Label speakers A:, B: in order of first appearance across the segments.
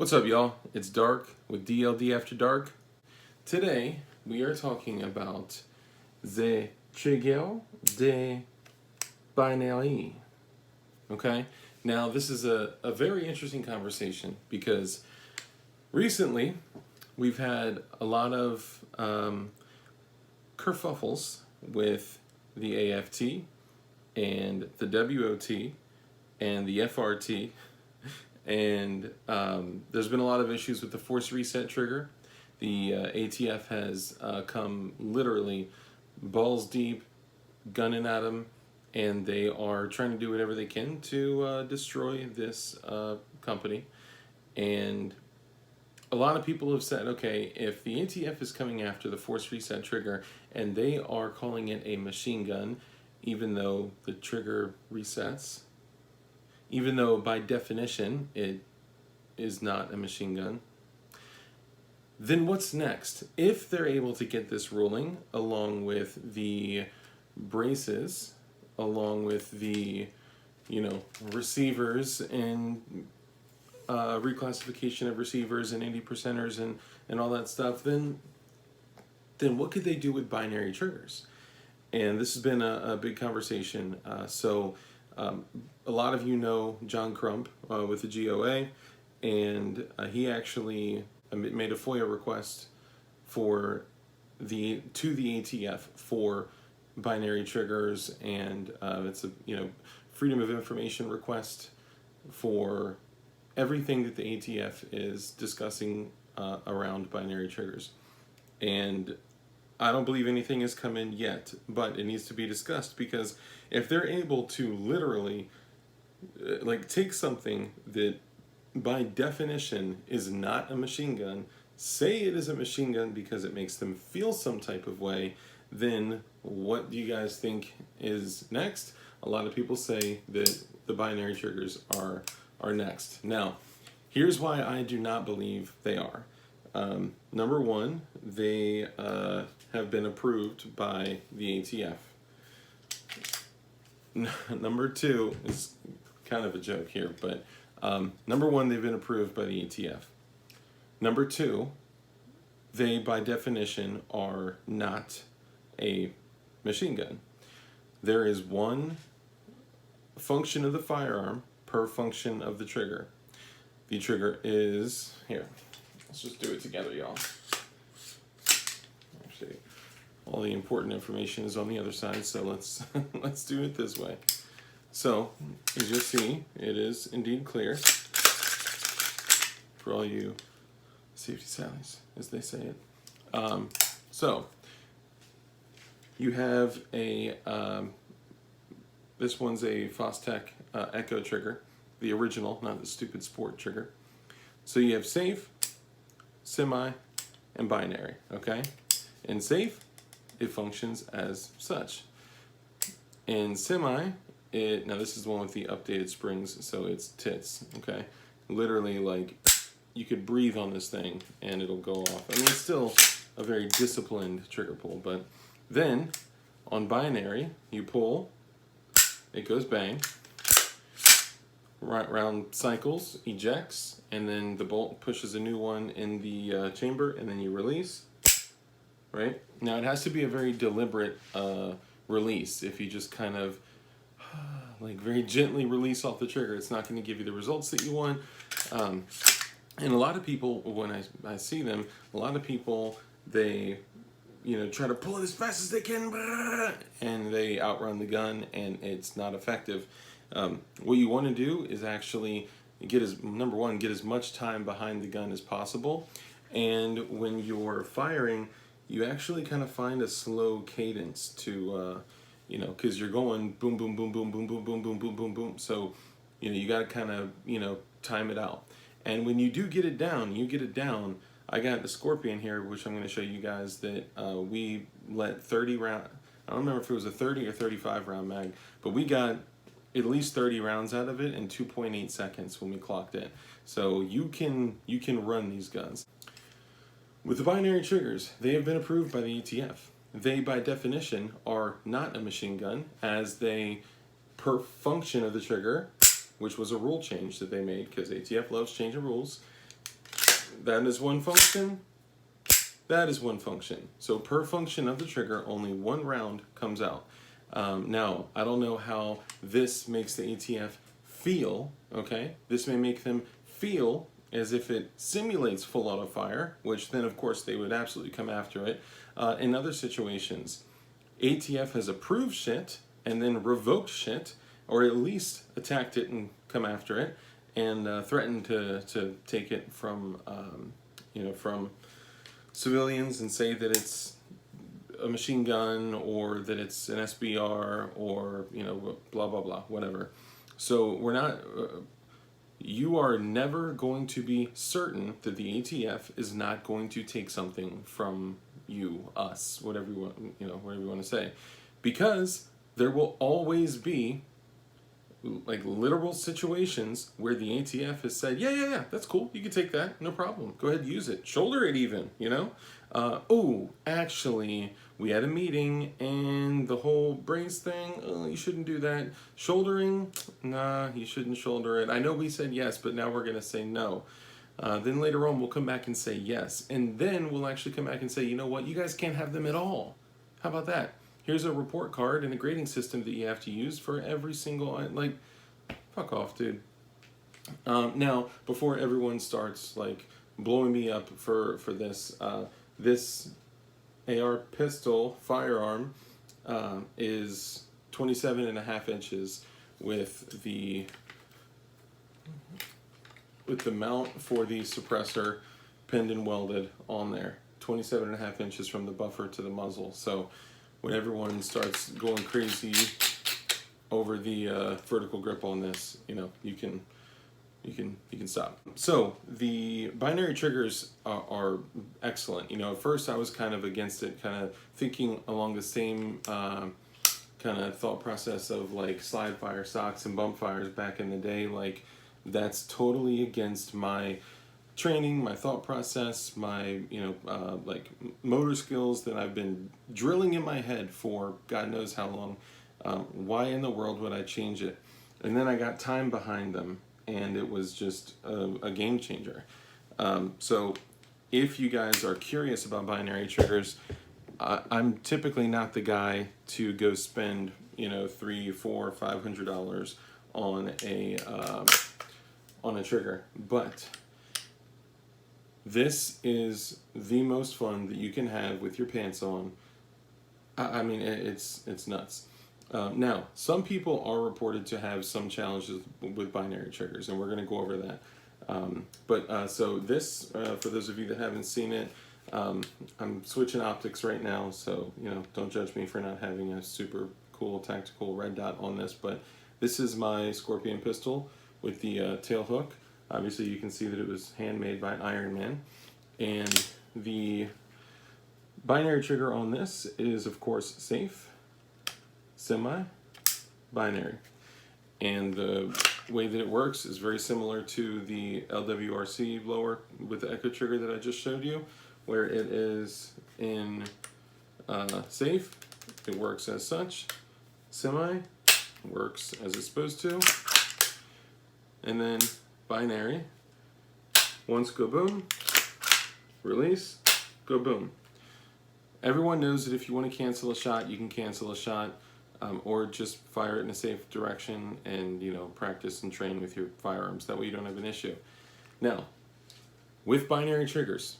A: What's up, y'all? It's Dark with DLD After Dark. Today, we are talking about the trigger de binary. Okay? Now, this is a very interesting conversation because recently we've had a lot of kerfuffles with the AFT and the WOT and the FRT. And there's been a lot of issues with the force reset trigger. The ATF has come literally balls deep, gunning at them, and they are trying to do whatever they can to destroy this company. And a lot of people have said, okay, if the ATF is coming after the force reset trigger and they are calling it a machine gun, even though the trigger resets, even though by definition it is not a machine gun, then what's next? If they're able to get this ruling along with the braces, along with the, receivers and reclassification of receivers and 80%ers and all that stuff, then what could they do with binary triggers? And this has been a big conversation. A lot of you know John Crump with the GOA, and he actually made a FOIA request to the ATF for binary triggers, and it's a freedom of information request for everything that the ATF is discussing around binary triggers. And I don't believe anything has come in yet, but it needs to be discussed, because if they're able to literally take something that by definition is not a machine gun, say it is a machine gun because it makes them feel some type of way, then what do you guys think is next? A lot of people say that the binary triggers are next. Now, here's why I do not believe they are. Number one, they have been approved by the ATF. Number two is kind of a joke here, but number one, they've been approved by the ATF. Number two, they by definition are not a machine gun. There is one function of the firearm per function of the trigger. The trigger is here. Let's just do it together, y'all. Actually, all the important information is on the other side, so let's let's do it this way. So, as you'll see, it is indeed clear for all you safety sallies, as they say it. So, you have a, this one's a Fostech Echo trigger, the original, not the stupid sport trigger. So you have safe, semi, and binary, okay? In safe, it functions as such. In semi, now this is the one with the updated springs, so it's tits, okay? Literally, you could breathe on this thing and it'll go off. I mean, it's still a very disciplined trigger pull, but then on binary, you pull, it goes bang, round cycles, ejects, and then the bolt pushes a new one in the chamber, and then you release, right? Now, it has to be a very deliberate release. If you just kind of very gently release off the trigger, it's not going to give you the results that you want. And a lot of people, when I see them, a lot of people, they try to pull it as fast as they can, and they outrun the gun, and it's not effective. What you want to do is actually number one, get as much time behind the gun as possible. And when you're firing, you actually kind of find a slow cadence to, because you're going boom, boom, boom, boom, boom, boom, boom, boom, boom, boom, boom. So, you got to kind of, time it out. And when you do get it down, I got the Scorpion here, which I'm going to show you guys that we let 30 round, I don't remember if it was a 30 or 35 round mag, but we got at least 30 rounds out of it in 2.8 seconds when we clocked it. So you can run these guns. With the binary triggers, they have been approved by the ATF. They, by definition, are not a machine gun, as they, per function of the trigger, which was a rule change that they made, because ATF loves changing rules, that is one function. That is one function. So per function of the trigger, only one round comes out. Now, I don't know how this makes the ATF feel, okay? This may make them feel as if it simulates full auto fire, which then of course they would absolutely come after it. In other situations, ATF has approved shit and then revoked shit, or at least attacked it and come after it, and threatened to take it from, from civilians and say that it's a machine gun or that it's an SBR or, blah, blah, blah, whatever. So we're not, you are never going to be certain that the ATF is not going to take something from you, us, whatever you want, whatever you want to say, because there will always be like literal situations where the ATF has said, yeah, that's cool, you can take that, no problem, go ahead, use it, shoulder it even, oh, actually, we had a meeting and the whole brace thing, oh, you shouldn't do that. Shouldering, nah, you shouldn't shoulder it. I know we said yes, but now we're gonna say no. Then later on, we'll come back and say yes. And then we'll actually come back and say, you know what, you guys can't have them at all. How about that? Here's a report card and a grading system that you have to use for every single, like, fuck off, dude. Now, before everyone starts, like, blowing me up for this, this AR pistol firearm is 27.5 inches with the mount for the suppressor pinned and welded on there. 27.5 inches from the buffer to the muzzle. So when everyone starts going crazy over the vertical grip on this, you can stop. So the binary triggers are excellent. At first I was kind of against it, kind of thinking along the same kind of thought process of like slide fire stocks and bump fires back in the day. Like, that's totally against my training, my thought process, my like motor skills that I've been drilling in my head for God knows how long. Why in the world would I change it? And then I got time behind them, and it was just a game changer. So if you guys are curious about binary triggers, I'm typically not the guy to go spend $300, $400, $500 on a trigger, but this is the most fun that you can have with your pants on. I mean, it's nuts. Now, some people are reported to have some challenges with binary triggers, and we're going to go over that. So this, for those of you that haven't seen it, I'm switching optics right now, so don't judge me for not having a super cool tactical red dot on this, but this is my Scorpion pistol with the tail hook. Obviously you can see that it was handmade by Iron Man, and the binary trigger on this is of course safe, semi-binary, and the way that it works is very similar to the LWRC blower with the Echo trigger that I just showed you, where it is in safe, it works as such, semi works as it's supposed to, and then binary, once go boom, release, go boom. Everyone knows that if you want to cancel a shot, you can cancel a shot, or just fire it in a safe direction and practice and train with your firearms. That way you don't have an issue. Now, with binary triggers,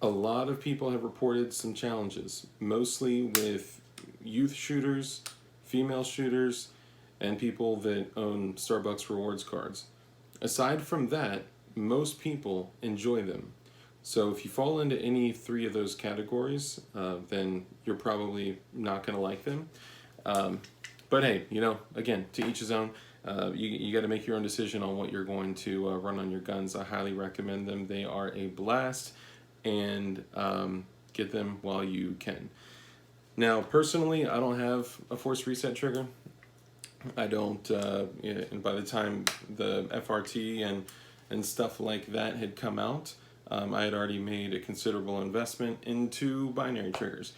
A: a lot of people have reported some challenges, mostly with youth shooters, female shooters, and people that own Starbucks rewards cards. Aside from that, most people enjoy them. So if you fall into any three of those categories, then you're probably not going to like them. But hey, again, to each his own. You got to make your own decision on what you're going to run on your guns. I highly recommend them. They are a blast, and get them while you can. Now, personally, I don't have a force reset trigger. I don't, and by the time the FRT and stuff like that had come out, I had already made a considerable investment into binary triggers.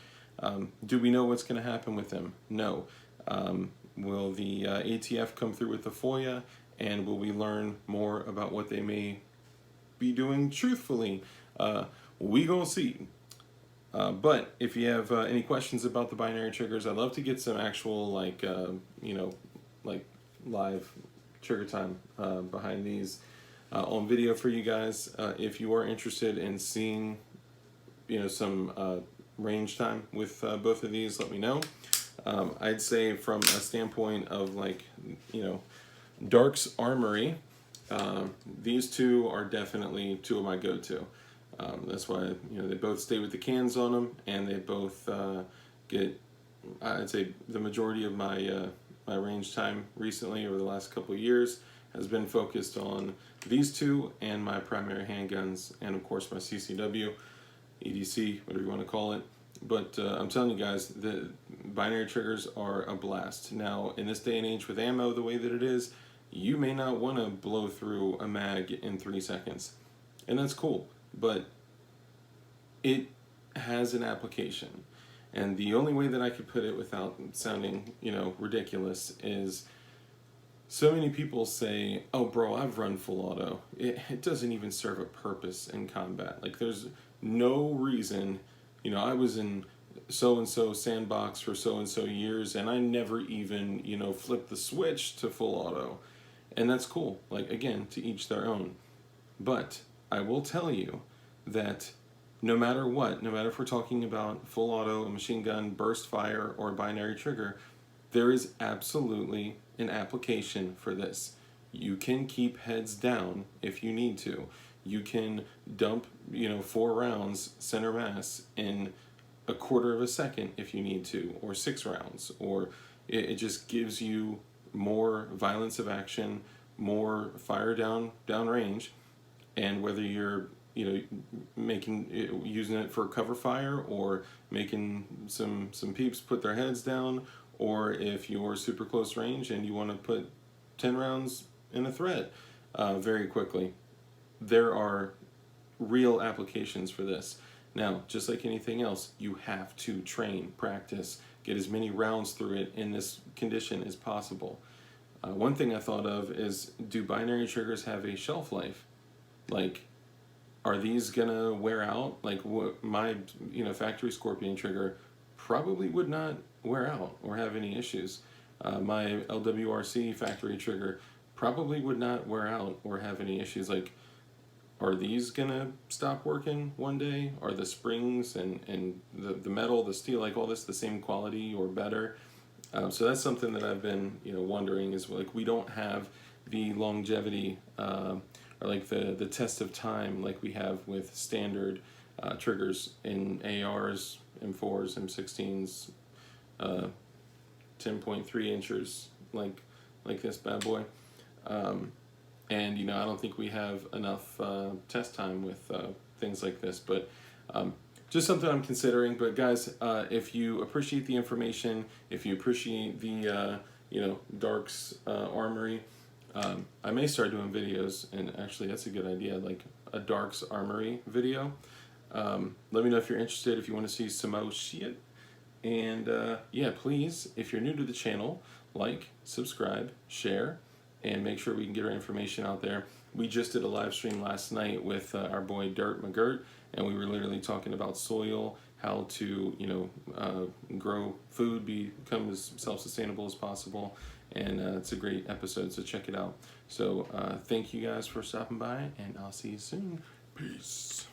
A: Do we know what's going to happen with them? No. Will the ATF come through with the FOIA, and will we learn more about what they may be doing truthfully? We gonna see. But if you have any questions about the binary triggers, I'd love to get some actual like like live trigger time behind these on video for you guys. If you are interested in seeing some range time with both of these, let me know. I'd say from a standpoint of like Dark's Armory, these two are definitely two of my go-to. That's why they both stay with the cans on them, and they both get, I'd say, the majority of my my range time recently over the last couple of years has been focused on these two and my primary handguns, and of course my CCW, EDC, whatever you want to call it. But I'm telling you guys, the binary triggers are a blast. Now, in this day and age with ammo the way that it is, you may not want to blow through a mag in 3 seconds, and that's cool. But it has an application, and the only way that I could put it without sounding ridiculous is, so many people say, oh bro, I've run full auto. It doesn't even serve a purpose in combat. Like, there's no reason. I was in so-and-so sandbox for so-and-so years, and I never even flipped the switch to full auto. And that's cool. Like, again, to each their own. But I will tell you that no matter what, no matter if we're talking about full auto, a machine gun, burst fire, or binary trigger, there is absolutely an application for this. You can keep heads down if you need to. You can dump 4 rounds center mass in a quarter of a second if you need to, or 6 rounds, or it just gives you more violence of action, more fire down range. And whether you're using it for cover fire, or making some peeps put their heads down, or if you're super close range and you want to put 10 rounds in a thread very quickly, there are real applications for this. Now, just like anything else, you have to train, practice, get as many rounds through it in this condition as possible. One thing I thought of is, do binary triggers have a shelf life? Like, are these gonna wear out? Like, my factory Scorpion trigger probably would not wear out or have any issues. My LWRC factory trigger probably would not wear out or have any issues. Like, are these gonna stop working one day? Are the springs and the metal, the steel, like all this, the same quality or better? So that's something that I've been wondering, is like, we don't have the longevity or like the test of time like we have with standard triggers in ARs, M4s, M16s, 10.3 inches like this bad boy. And I don't think we have enough test time with things like this, but just something I'm considering. But guys, if you appreciate the information, if you appreciate the Dark's Armory, I may start doing videos, and actually that's a good idea, like a Dark's Armory video. Let me know if you're interested, if you want to see some more shit. And yeah, please, if you're new to the channel, like, subscribe, share, and make sure we can get our information out there. We just did a live stream last night with our boy Dirt McGirt, and we were literally talking about soil, how to grow food, become as self-sustainable as possible, and it's a great episode, so check it out. So thank you guys for stopping by, and I'll see you soon. Peace.